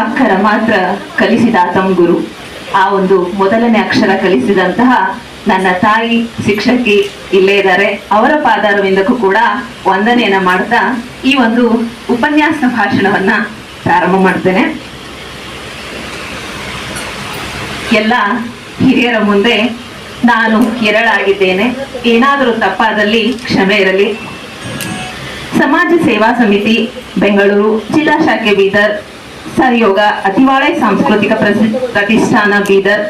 ಅಕ್ಷರ ಮಾತ್ರ ಕಲಿಸಿದಾತಂ ಗುರು. ಆ ಒಂದು ಮೊದಲನೇ ಅಕ್ಷರ ಕಲಿಸಿದಂತಹ ನನ್ನ ತಾಯಿ ಶಿಕ್ಷಕಿ ಇಲ್ಲೇ ಇದ್ದಾರೆ. ಅವರ ಪಾದಾರವಿಂದಕ್ಕೂ ಕೂಡ ವಂದನೆಯನ್ನ ಮಾಡ್ತಾ ಈ ಒಂದು ಉಪನ್ಯಾಸ ಭಾಷಣವನ್ನ ಪ್ರಾರಂಭ ಮಾಡ್ತೇನೆ. ಎಲ್ಲ ಹಿರಿಯರ ಮುಂದೆ ನಾನು ಕೆರಳಾಗಿದ್ದೇನೆ. ಏನಾದರೂ ತಪ್ಪಾದಲ್ಲಿ ಕ್ಷಮೆ ಇರಲಿ. ಸಮಾಜ ಸೇವಾ ಸಮಿತಿ ಬೆಂಗಳೂರು ಜಿಲ್ಲಾ ಶಾಖೆ ಬೀದರ್, ಸಹಯೋಗ ಅತಿವಾಳೆ ಸಾಂಸ್ಕೃತಿಕ ಪ್ರತಿಷ್ಠಾನ ಬೀದರ್,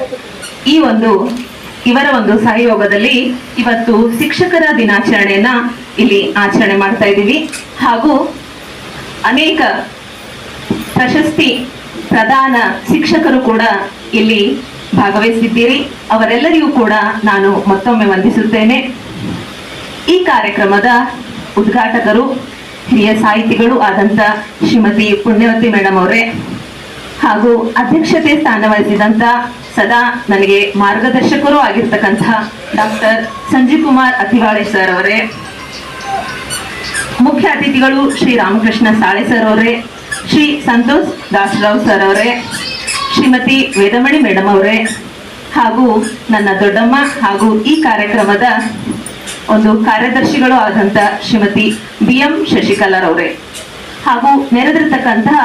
ಇವರ ಒಂದು ಸಹಯೋಗದಲ್ಲಿ ಇವತ್ತು ಶಿಕ್ಷಕರ ದಿನಾಚರಣೆಯನ್ನ ಇಲ್ಲಿ ಆಚರಣೆ ಮಾಡ್ತಾ ಇದ್ದೀವಿ. ಹಾಗೂ ಅನೇಕ ಪ್ರಶಸ್ತಿ ಪ್ರದಾನ ಶಿಕ್ಷಕರು ಕೂಡ ಇಲ್ಲಿ ಭಾಗವಹಿಸಿದ್ದೀರಿ. ಅವರೆಲ್ಲರಿಗೂ ಕೂಡ ನಾನು ಮತ್ತೊಮ್ಮೆ ವಂದಿಸುತ್ತೇನೆ. ಈ ಕಾರ್ಯಕ್ರಮದ ಉದ್ಘಾಟಕರು ಹಿರಿಯ ಸಾಹಿತಿಗಳು ಆದಂತ ಶ್ರೀಮತಿ ಪುಣ್ಯವತಿ ಮೇಡಮ್ ಅವರೇ, ಹಾಗೂ ಅಧ್ಯಕ್ಷತೆ ಸ್ಥಾನ ವಹಿಸಿದಂತ ಸದಾ ನನಗೆ ಮಾರ್ಗದರ್ಶಕರು ಆಗಿರ್ತಕ್ಕಂಥ ಡಾಕ್ಟರ್ ಸಂಜೀವ್ ಕುಮಾರ್ ಅತಿವಾಳೆ ಸರ್ ಅವರೇ, ಮುಖ್ಯ ಅತಿಥಿಗಳು ಶ್ರೀ ರಾಮಕೃಷ್ಣ ಸಾಳೆ ಸರ್ ಅವರೇ, ಶ್ರೀ ಸಂತೋಷ್ ದಾಸರಾವ್ ಸರ್ ಅವರೇ, ಶ್ರೀಮತಿ ವೇದಮಣಿ ಮೇಡಮ್ ಅವರೇ, ಹಾಗೂ ನನ್ನ ದೊಡ್ಡಮ್ಮ ಹಾಗೂ ಈ ಕಾರ್ಯಕ್ರಮದ ಒಂದು ಕಾರ್ಯದರ್ಶಿಗಳು ಆದಂತ ಶ್ರೀಮತಿ BM ಶಶಿಕಲಾರವರೇ, ಹಾಗೂ ನೆರೆದಿರ್ತಕ್ಕಂತಹ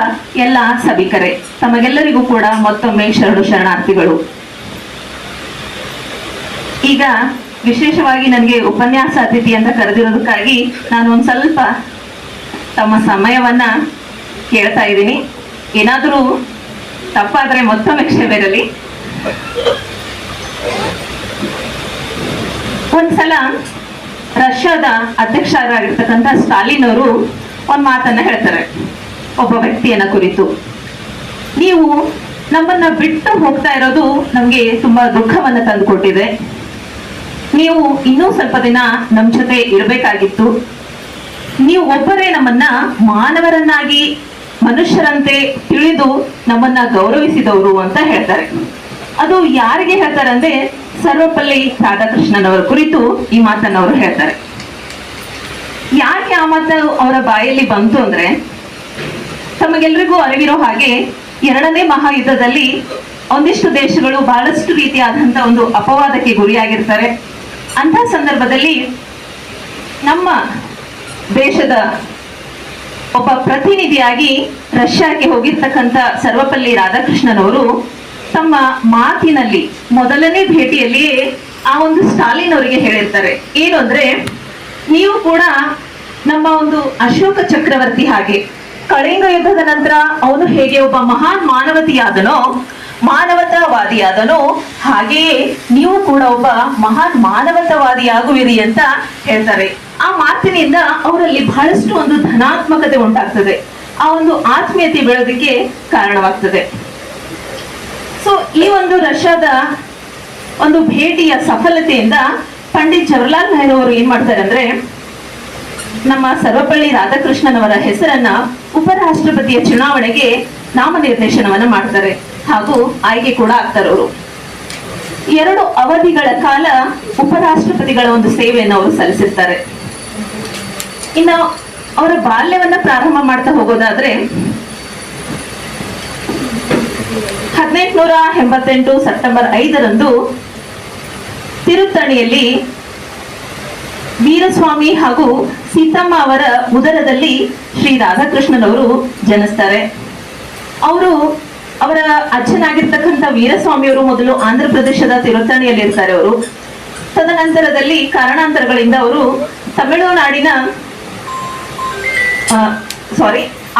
ಎಲ್ಲ ಸಭಿಕರೇ, ತಮಗೆಲ್ಲರಿಗೂ ಕೂಡ ಮತ್ತೊಮ್ಮೆ ಶರಣಾರ್ಥಿಗಳು. ಈಗ ವಿಶೇಷವಾಗಿ ನನಗೆ ಉಪನ್ಯಾಸ ಅತಿಥಿ ಅಂತ ಕರೆದಿರೋದಕ್ಕಾಗಿ ನಾನು ಒಂದ್ ಸ್ವಲ್ಪ ತಮ್ಮ ಸಮಯವನ್ನ ಕೇಳ್ತಾ ಇದ್ದೀನಿ. ಏನಾದರೂ ತಪ್ಪಾದ್ರೆ ಮತ್ತೊಮ್ಮೆ ಕ್ಷಮೆ ಇರಲಿ. ಒಂದ್ಸಲ ರಷ್ಯಾದ ಅಧ್ಯಕ್ಷರಾಗಿರ್ತಕ್ಕಂಥ ಸ್ಟಾಲಿನ್ ಅವರು ಒಂದ್ ಮಾತನ್ನ ಹೇಳ್ತಾರೆ ಒಬ್ಬ ವ್ಯಕ್ತಿಯನ್ನ ಕುರಿತು. ನೀವು ನಮ್ಮನ್ನ ಬಿಟ್ಟು ಹೋಗ್ತಾ ಇರೋದು ನಮ್ಗೆ ತುಂಬಾ ದುಃಖವನ್ನ ತಂದುಕೊಟ್ಟಿದೆ. ನೀವು ಇನ್ನೂ ಸ್ವಲ್ಪ ದಿನ ನಮ್ ಜೊತೆ ಇರಬೇಕಾಗಿತ್ತು. ನೀವು ಒಬ್ಬರೇ ನಮ್ಮನ್ನ ಮಾನವರನ್ನಾಗಿ ಮನುಷ್ಯರಂತೆ ತಿಳಿದು ನಮ್ಮನ್ನ ಗೌರವಿಸಿದವರು ಅಂತ ಹೇಳ್ತಾರೆ. ಅದು ಯಾರಿಗೆ ಹೇಳ್ತಾರೆ ಅಂದ್ರೆ ಸರ್ವಪಲ್ಲಿ ರಾಧಾಕೃಷ್ಣನ್ ಅವರ ಕುರಿತು ಈ ಮಾತನ್ನ ಅವರು ಹೇಳ್ತಾರೆ. ಯಾಕೆ ಆ ಮಾತು ಅವರ ಬಾಯಲ್ಲಿ ಬಂತು ಅಂದ್ರೆ, ತಮಗೆಲ್ಲರಿಗೂ ಅರಿವಿರೋ ಹಾಗೆ 2ನೇ ಮಹಾಯುದ್ಧದಲ್ಲಿ ಒಂದಿಷ್ಟು ದೇಶಗಳು ಬಹಳಷ್ಟು ರೀತಿಯಾದಂತ ಒಂದು ಅಪವಾದಕ್ಕೆ ಗುರಿಯಾಗಿರ್ತಾರೆ. ಅಂತ ಸಂದರ್ಭದಲ್ಲಿ ನಮ್ಮ ದೇಶದ ಒಬ್ಬ ಪ್ರತಿನಿಧಿಯಾಗಿ ರಷ್ಯಾಕ್ಕೆ ಹೋಗಿರ್ತಕ್ಕಂಥ ಸರ್ವಪಲ್ಲಿ ರಾಧಾಕೃಷ್ಣನ್ ಅವರು ತಮ್ಮ ಮಾತಿನಲ್ಲಿ ಮೊದಲನೇ ಭೇಟಿಯಲ್ಲಿಯೇ ಆ ಒಂದು ಸ್ಟಾಲಿನ್ ಅವರಿಗೆ ಹೇಳಿರ್ತಾರೆ. ಏನು ಅಂದ್ರೆ, ನೀವು ಕೂಡ ನಮ್ಮ ಒಂದು ಅಶೋಕ ಚಕ್ರವರ್ತಿ ಹಾಗೆ ಕಳಿಂಗ ಯುದ್ಧದ ನಂತರ ಅವನು ಹೇಗೆ ಒಬ್ಬ ಮಹಾನ್ ಮಾನವತಾವಾದಿಯಾದನೋ ಹಾಗೆಯೇ ನೀವು ಕೂಡ ಒಬ್ಬ ಮಹಾನ್ ಮಾನವತಾವಾದಿಯಾಗುವಿರಿ ಅಂತ ಹೇಳ್ತಾರೆ. ಆ ಮಾತಿನಿಂದ ಅವರಲ್ಲಿ ಬಹಳಷ್ಟು ಒಂದು ಧನಾತ್ಮಕತೆ ಉಂಟಾಗ್ತದೆ. ಆ ಒಂದು ಆತ್ಮೀಯತೆ ಬೆಳೆಯೋದಕ್ಕೆ ಕಾರಣವಾಗ್ತದೆ. ಸೊ ಈ ಒಂದು ರಷ್ಯಾದ ಒಂದು ಭೇಟಿಯ ಸಫಲತೆಯಿಂದ ಪಂಡಿತ್ ಜವಾಹರ್ಲಾಲ್ ನೆಹರು ಅವರು ಏನ್ ಮಾಡ್ತಾರೆ ಅಂದ್ರೆ, ನಮ್ಮ ಸರ್ವಪಲ್ಲಿ ರಾಧಾಕೃಷ್ಣನ್ ಅವರ ಹೆಸರನ್ನ ಉಪರಾಷ್ಟ್ರಪತಿಯ ಚುನಾವಣೆಗೆ ನಾಮನಿರ್ದೇಶನವನ್ನ ಮಾಡ್ತಾರೆ ಹಾಗೂ ಆಯ್ಕೆ ಕೂಡ ಆಗ್ತಾರೆ. ಅವರು 2 ಅವಧಿಗಳ ಕಾಲ ಉಪರಾಷ್ಟ್ರಪತಿಗಳ ಒಂದು ಸೇವೆಯನ್ನು ಅವರು ಸಲ್ಲಿಸಿರ್ತಾರೆ. ಇನ್ನು ಅವರ ಬಾಲ್ಯವನ್ನ ಪ್ರಾರಂಭ ಮಾಡ್ತಾ ಹೋಗೋದಾದ್ರೆ 1888 ಸೆಪ್ಟೆಂಬರ್ 5ರಂದು ತಿರುತ್ತಣಿಯಲ್ಲಿ ವೀರಸ್ವಾಮಿ ಹಾಗೂ ಸೀತಮ್ಮ ಅವರ ಉದರದಲ್ಲಿ ಶ್ರೀ ರಾಧಾಕೃಷ್ಣನ್ ಅವರು ಜನಿಸ್ತಾರೆ. ಅವರ ಅಜ್ಜನಾಗಿರ್ತಕ್ಕಂಥ ವೀರಸ್ವಾಮಿ ಅವರು ಮೊದಲು ಆಂಧ್ರ ಪ್ರದೇಶದ ತಿರುತ್ತಣಿಯಲ್ಲಿ ಇರ್ತಾರೆ. ಅವರು ತದನಂತರದಲ್ಲಿ ಕಾರಣಾಂತರಗಳಿಂದ ಅವರು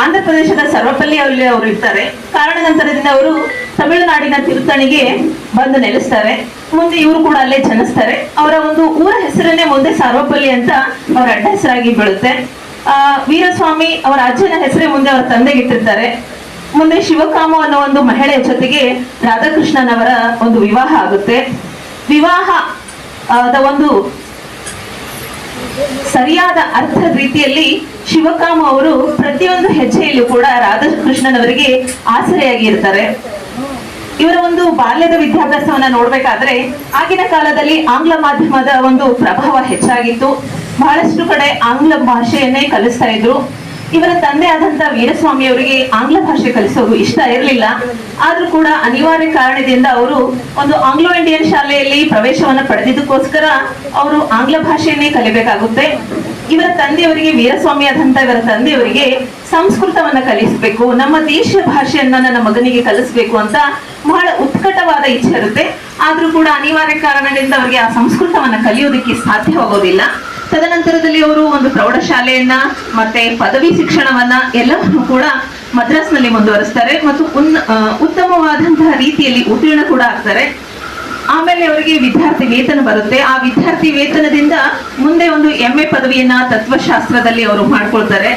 ಆಂಧ್ರ ಪ್ರದೇಶದ ಸರ್ವಪಲ್ಲಿಯಲ್ಲಿ ಅವರು ಇರ್ತಾರೆ. ಕಾರಣಾಂತರದಿಂದ ಅವರು ತಮಿಳುನಾಡಿನ ತಿರುತ್ತಣಿಗೆ ಬಂದು ನೆಲೆಸ್ತಾರೆ. ಮುಂದೆ ಇವರು ಕೂಡ ಅಲ್ಲೇ ಜನಿಸ್ತಾರೆ. ಅವರ ಒಂದು ಊರ ಹೆಸರನ್ನೇ ಮುಂದೆ ಸರ್ವಪಲ್ಲಿ ಅಂತ ಅವರ ಅಡ್ಡ ಹೆಸರಾಗಿ ಬೀಳುತ್ತೆ. ವೀರಸ್ವಾಮಿ ಅವರ ಅಜ್ಜನ ಹೆಸರೇ ಮುಂದೆ ಅವರ ತಂದೆಗೆ ಇಟ್ಟಿರ್ತಾರೆ. ಮುಂದೆ ಶಿವಕಾಮ ಅನ್ನೋ ಒಂದು ಮಹಿಳೆಯ ಜೊತೆಗೆ ರಾಧಾಕೃಷ್ಣನ್ ಅವರ ಒಂದು ವಿವಾಹ ಆಗುತ್ತೆ. ವಿವಾಹದ ಒಂದು ಸರಿಯಾದ ಅರ್ಥ ರೀತಿಯಲ್ಲಿ ಶಿವಕಾಮ ಅವರು ಪ್ರತಿಯೊಂದು ಹೆಜ್ಜೆಯಲ್ಲೂ ಕೂಡ ರಾಧಾಕೃಷ್ಣನ್ ಅವರಿಗೆ ಆಸರೆಯಾಗಿ ಇರ್ತಾರೆ. ಇವರ ಒಂದು ಬಾಲ್ಯದ ವಿದ್ಯಾಭ್ಯಾಸವನ್ನ ನೋಡ್ಬೇಕಾದ್ರೆ ಆಗಿನ ಕಾಲದಲ್ಲಿ ಆಂಗ್ಲ ಮಾಧ್ಯಮದ ಒಂದು ಪ್ರಭಾವ ಹೆಚ್ಚಾಗಿತ್ತು. ಬಹಳಷ್ಟು ಕಡೆ ಆಂಗ್ಲ ಭಾಷೆಯನ್ನೇ ಕಲಿಸ್ತಾ ಇದ್ರು. ಇವರ ತಂದೆ ಆದಂತ ವೀರಸ್ವಾಮಿ ಅವರಿಗೆ ಆಂಗ್ಲ ಭಾಷೆ ಕಲಿಸೋದು ಇಷ್ಟ ಇರಲಿಲ್ಲ. ಆದ್ರೂ ಕೂಡ ಅನಿವಾರ್ಯ ಕಾರಣದಿಂದ ಅವರು ಒಂದು ಆಂಗ್ಲೋ ಇಂಡಿಯನ್ ಶಾಲೆಯಲ್ಲಿ ಪ್ರವೇಶವನ್ನ ಪಡೆದಿದ್ದಕ್ಕೋಸ್ಕರ ಅವರು ಆಂಗ್ಲ ಭಾಷೆಯನ್ನೇ ಕಲಿಬೇಕಾಗುತ್ತೆ. ಇವರ ತಂದೆಯವರಿಗೆ, ವೀರಸ್ವಾಮಿ ಆದಂತ ಇವರ ತಂದೆಯವರಿಗೆ ಸಂಸ್ಕೃತವನ್ನ ಕಲಿಸಬೇಕು, ನಮ್ಮ ದೇಶ ಭಾಷೆಯನ್ನ ನನ್ನ ಮಗನಿಗೆ ಕಲಿಸ್ಬೇಕು ಅಂತ ಬಹಳ ಉತ್ಕಟವಾದ ಇಚ್ಛೆ ಇರುತ್ತೆ. ಆದ್ರೂ ಕೂಡ ಅನಿವಾರ್ಯ ಕಾರಣದಿಂದ ಅವರಿಗೆ ಆ ಸಂಸ್ಕೃತವನ್ನ ಕಲಿಯೋದಕ್ಕೆ ಸಾಧ್ಯವಾಗೋದಿಲ್ಲ. ತದನಂತರದಲ್ಲಿ ಅವರು ಒಂದು ಪ್ರೌಢಶಾಲೆಯನ್ನ ಮತ್ತೆ ಪದವಿ ಶಿಕ್ಷಣವನ್ನ ಎಲ್ಲವನ್ನೂ ಕೂಡ ಮದ್ರಾಸ್ನಲ್ಲಿ ಮುಂದುವರಿಸ್ತಾರೆ ಮತ್ತು ಉತ್ತಮವಾದಂತಹ ರೀತಿಯಲ್ಲಿ ಉತ್ತೀರ್ಣ ಕೂಡ ಆಗ್ತಾರೆ. ಆಮೇಲೆ ಅವರಿಗೆ ವಿದ್ಯಾರ್ಥಿ ವೇತನ ಬರುತ್ತೆ. ಆ ವಿದ್ಯಾರ್ಥಿ ವೇತನದಿಂದ ಮುಂದೆ ಒಂದು MA ಪದವಿಯನ್ನ ತತ್ವಶಾಸ್ತ್ರದಲ್ಲಿ ಅವರು ಮಾಡ್ಕೊಳ್ತಾರೆ.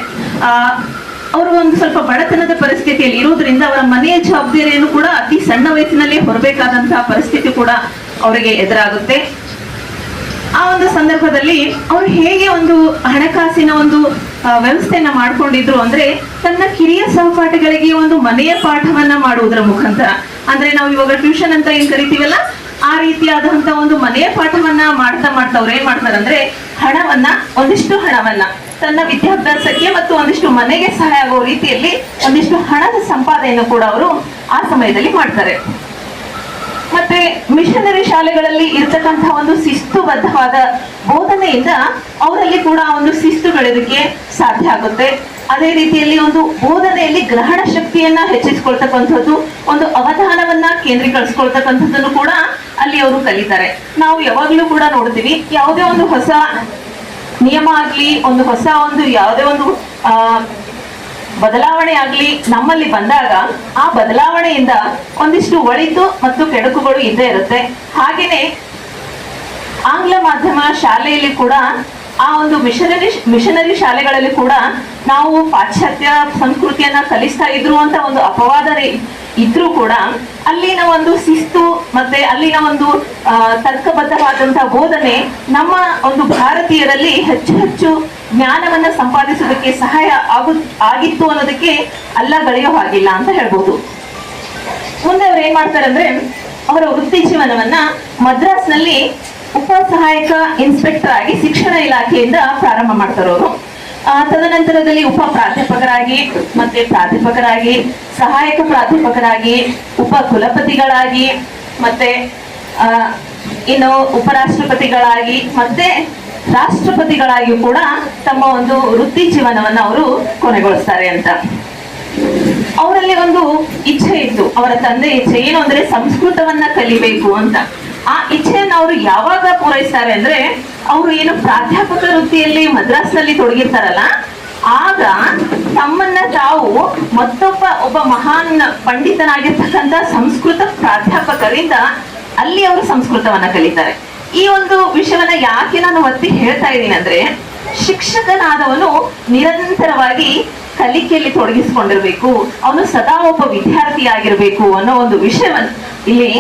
ಅವರು ಒಂದು ಸ್ವಲ್ಪ ಬಡತನದ ಪರಿಸ್ಥಿತಿಯಲ್ಲಿ ಇರುವುದರಿಂದ ಅವರ ಮನೆಯ ಜವಾಬ್ದಾರಿಯನ್ನು ಕೂಡ ಅತಿ ಸಣ್ಣ ವಯಸ್ಸಿನಲ್ಲಿ ಹೊರಬೇಕಾದಂತಹ ಪರಿಸ್ಥಿತಿ ಕೂಡ ಅವರಿಗೆ ಎದುರಾಗುತ್ತೆ. ಆ ಒಂದು ಸಂದರ್ಭದಲ್ಲಿ ಅವರು ಹೇಗೆ ಒಂದು ಹಣಕಾಸಿನ ಒಂದು ವ್ಯವಸ್ಥೆಯನ್ನ ಮಾಡ್ಕೊಂಡಿದ್ರು ಅಂದ್ರೆ, ತನ್ನ ಕಿರಿಯ ಸಹಪಾಠಿಗಳಿಗೆ ಒಂದು ಮನೆಯ ಪಾಠವನ್ನ ಮಾಡುವುದರ ಮುಖಾಂತರ, ಅಂದ್ರೆ ನಾವು ಇವಾಗ ಟ್ಯೂಷನ್ ಅಂತ ಏನ್ ಕರಿತೀವಲ್ಲ, ಆ ರೀತಿಯಾದಂತ ಒಂದು ಮನೆಯ ಪಾಠವನ್ನ ಮಾಡ್ತಾ ಅವ್ರು ಏನ್ ಮಾಡ್ತಾರೆ ಅಂದ್ರೆ, ಒಂದಿಷ್ಟು ಹಣವನ್ನ ತನ್ನ ವಿದ್ಯಾಭ್ಯಾಸಕ್ಕೆ ಮತ್ತು ಒಂದಿಷ್ಟು ಮನೆಗೆ ಸಹಾಯ ಆಗೋ ರೀತಿಯಲ್ಲಿ ಒಂದಿಷ್ಟು ಹಣದ ಸಂಪಾದನೆಯನ್ನು ಕೂಡ ಅವರು ಆ ಸಮಯದಲ್ಲಿ ಮಾಡ್ತಾರೆ. ಮತ್ತೆ ಮಿಷನರಿ ಶಾಲೆಗಳಲ್ಲಿ ಇರ್ತಕ್ಕಂತಹ ಒಂದು ಶಿಸ್ತುಬದ್ಧವಾದ ಬೋಧನೆಯಿಂದ ಅವರಲ್ಲಿ ಕೂಡ ಒಂದು ಶಿಸ್ತು ಬೆಳೆಯೋದಕ್ಕೆ ಸಾಧ್ಯ ಆಗುತ್ತೆ. ಅದೇ ರೀತಿಯಲ್ಲಿ ಒಂದು ಬೋಧನೆಯಲ್ಲಿ ಗ್ರಹಣ ಶಕ್ತಿಯನ್ನ ಹೆಚ್ಚಿಸ್ಕೊಳ್ತಕ್ಕಂಥದ್ದು, ಒಂದು ಅವಧಾನವನ್ನ ಕೇಂದ್ರೀಕರಿಸ್ಕೊಳ್ತಕ್ಕಂಥದ್ದನ್ನು ಕೂಡ ಅಲ್ಲಿ ಅವರು ಕಲಿತಾರೆ. ನಾವು ಯಾವಾಗ್ಲೂ ಕೂಡ ನೋಡ್ತೀವಿ, ಯಾವುದೇ ಒಂದು ಹೊಸ ನಿಯಮ ಆಗ್ಲಿ, ಒಂದು ಹೊಸ ಒಂದು ಯಾವುದೇ ಒಂದು ಬದಲಾವಣೆ ಆಗ್ಲಿ ನಮ್ಮಲ್ಲಿ ಬಂದಾಗ ಆ ಬದಲಾವಣೆಯಿಂದ ಒಂದಿಷ್ಟು ಒಳಿತು ಮತ್ತು ಕೆಡುಕುಗಳು ಇದ್ದೇ ಇರುತ್ತೆ. ಹಾಗೇನೆ ಆಂಗ್ಲ ಮಾಧ್ಯಮ ಶಾಲೆಯಲ್ಲಿ ಕೂಡ, ಆ ಒಂದು ಮಿಷನರಿ ಶಾಲೆಗಳಲ್ಲಿ ಕೂಡ ನಾವು ಪಾಶ್ಚಾತ್ಯ ಸಂಸ್ಕೃತಿಯನ್ನ ಕಲಿಸ್ತಾ ಇದ್ರು ಅಂತ ಒಂದು ಅಪವಾದ ಇದ್ರೂ ಕೂಡ ಅಲ್ಲಿನ ಒಂದು ಶಿಸ್ತು ಮತ್ತೆ ಅಲ್ಲಿನ ಒಂದು ತರ್ಕಬದ್ಧವಾದಂತಹ ಬೋಧನೆ ನಮ್ಮ ಒಂದು ಭಾರತೀಯರಲ್ಲಿ ಹೆಚ್ಚು ಹೆಚ್ಚು ಜ್ಞಾನವನ್ನ ಸಂಪಾದಿಸೋದಕ್ಕೆ ಸಹಾಯ ಆಗಿತ್ತು ಅನ್ನೋದಕ್ಕೆ ಅಲ್ಲಗಳೆಯೋ ಹಾಗಿಲ್ಲ ಅಂತ ಹೇಳ್ಬೋದು. ಮುಂದೆ ಅವ್ರು ಏನ್ ಮಾಡ್ತಾರೆ ಅಂದ್ರೆ, ಅವರ ವೃತ್ತಿ ಜೀವನವನ್ನ ಮದ್ರಾಸ್ನಲ್ಲಿ ಉಪ ಸಹಾಯಕ ಇನ್ಸ್ಪೆಕ್ಟರ್ ಆಗಿ ಶಿಕ್ಷಣ ಇಲಾಖೆಯಿಂದ ಪ್ರಾರಂಭ ಮಾಡ್ತಾರೆ ಅವರು. ತದನಂತರದಲ್ಲಿ ಉಪ ಪ್ರಾಧ್ಯಾಪಕರಾಗಿ, ಮತ್ತೆ ಪ್ರಾಧ್ಯಾಪಕರಾಗಿ, ಸಹಾಯಕ ಪ್ರಾಧ್ಯಾಪಕರಾಗಿ, ಉಪ ಕುಲಪತಿಗಳಾಗಿ, ಮತ್ತೆ ಇನ್ನು ಉಪರಾಷ್ಟ್ರಪತಿಗಳಾಗಿ, ಮತ್ತೆ ರಾಷ್ಟ್ರಪತಿಗಳಾಗಿಯೂ ಕೂಡ ತಮ್ಮ ಒಂದು ವೃತ್ತಿ ಜೀವನವನ್ನ ಅವರು ಕೊನೆಗೊಳಿಸ್ತಾರೆ ಅಂತ. ಅವರಲ್ಲಿ ಒಂದು ಇಚ್ಛೆ ಇತ್ತು, ಅವರ ತಂದೆ ಇಚ್ಛೆ ಏನು ಅಂದ್ರೆ ಸಂಸ್ಕೃತವನ್ನ ಕಲಿಬೇಕು ಅಂತ. ಆ ಇಚ್ಛೆಯನ್ನು ಅವರು ಯಾವಾಗ ಪೂರೈಸ್ತಾರೆ ಅಂದ್ರೆ, ಅವರು ಏನು ಪ್ರಾಧ್ಯಾಪಕ ವೃತ್ತಿಯಲ್ಲಿ ಮದ್ರಾಸ್ನಲ್ಲಿ ತೊಡಗಿರ್ತಾರಲ್ಲ, ಆಗ ತಮ್ಮನ್ನ ತಾವು ಒಬ್ಬ ಮಹಾನ್ ಪಂಡಿತನಾಗಿರ್ತಕ್ಕಂಥ ಸಂಸ್ಕೃತ ಪ್ರಾಧ್ಯಾಪಕರಿಂದ ಅಲ್ಲಿ ಅವರು ಸಂಸ್ಕೃತವನ್ನ ಕಲಿತಾರೆ. ಈ ಒಂದು ವಿಷಯವನ್ನ ಯಾಕೆ ನಾನು ಒತ್ತಿ ಹೇಳ್ತಾ ಇದ್ದೀನಿ ಅಂದ್ರೆ, ಶಿಕ್ಷಕನಾದವನು ನಿರಂತರವಾಗಿ ಕಲಿಕೆಯಲ್ಲಿ ತೊಡಗಿಸಿಕೊಂಡಿರ್ಬೇಕು, ಅವನು ಸದಾ ಒಬ್ಬ ವಿದ್ಯಾರ್ಥಿ ಆಗಿರ್ಬೇಕು ಅನ್ನೋ ಒಂದು ವಿಷಯವನ್ನ ಇಲ್ಲಿ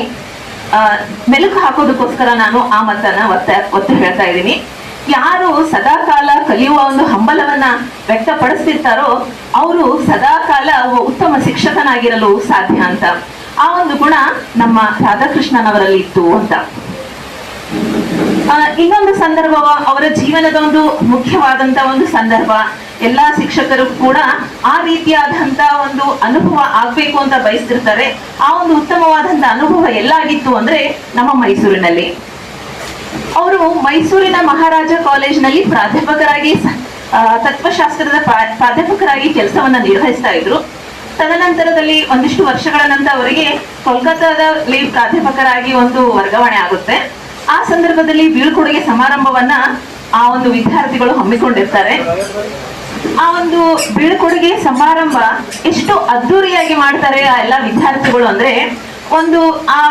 ಮೆಲುಕು ಹಾಕೋದಕ್ಕೋಸ್ಕರ ನಾನು ಆ ಮತನ್ನ ಒತ್ತು ಹೇಳ್ತಾ ಇದ್ದೀನಿ. ಯಾರು ಸದಾಕಾಲ ಕಲಿಯುವ ಒಂದು ಹಂಬಲವನ್ನ ವ್ಯಕ್ತಪಡಿಸ್ತಿರ್ತಾರೋ ಅವರು ಸದಾಕಾಲ ಉತ್ತಮ ಶಿಕ್ಷಕನಾಗಿರಲು ಸಾಧ್ಯ ಅಂತ. ಆ ಒಂದು ಗುಣ ನಮ್ಮ ರಾಧಾಕೃಷ್ಣನವರಲ್ಲಿ ಇತ್ತು ಅಂತ. ಇನ್ನೊಂದು ಸಂದರ್ಭ, ಅವರ ಜೀವನದ ಒಂದು ಮುಖ್ಯವಾದಂತ ಒಂದು ಸಂದರ್ಭ, ಎಲ್ಲಾ ಶಿಕ್ಷಕರು ಕೂಡ ಆ ರೀತಿಯಾದಂತ ಒಂದು ಅನುಭವ ಆಗ್ಬೇಕು ಅಂತ ಬಯಸ್ತಿರ್ತಾರೆ. ಆ ಒಂದು ಉತ್ತಮವಾದಂತ ಅನುಭವ ಎಲ್ಲಾಗಿತ್ತು ಅಂದ್ರೆ ನಮ್ಮ ಮೈಸೂರಿನಲ್ಲಿ. ಅವರು ಮೈಸೂರಿನ ಮಹಾರಾಜ ಕಾಲೇಜಿನಲ್ಲಿ ಪ್ರಾಧ್ಯಾಪಕರಾಗಿ, ತತ್ವಶಾಸ್ತ್ರದ ಪ್ರಾಧ್ಯಾಪಕರಾಗಿ ಕೆಲಸವನ್ನ ನಿರ್ವಹಿಸ್ತಾ ಇದ್ರು. ತದನಂತರದಲ್ಲಿ ಒಂದಿಷ್ಟು ವರ್ಷಗಳ ನಂತರ ಅವರಿಗೆ ಕೋಲ್ಕತ್ತಾದಲ್ಲಿ ಪ್ರಾಧ್ಯಾಪಕರಾಗಿ ಒಂದು ವರ್ಗಾವಣೆ ಆಗುತ್ತೆ. ಆ ಸಂದರ್ಭದಲ್ಲಿ ಬೀಳ್ಕೊಡುಗೆ ಸಮಾರಂಭವನ್ನ ಆ ಒಂದು ವಿದ್ಯಾರ್ಥಿಗಳು ಹಮ್ಮಿಕೊಂಡಿರ್ತಾರೆ. ಆ ಒಂದು ಬೀಳ್ಕೊಡುಗೆ ಸಮಾರಂಭ ಎಷ್ಟು ಅದ್ದೂರಿಯಾಗಿ ಮಾಡ್ತಾರೆ ಆ ಎಲ್ಲ ವಿದ್ಯಾರ್ಥಿಗಳು ಅಂದ್ರೆ, ಒಂದು ಆ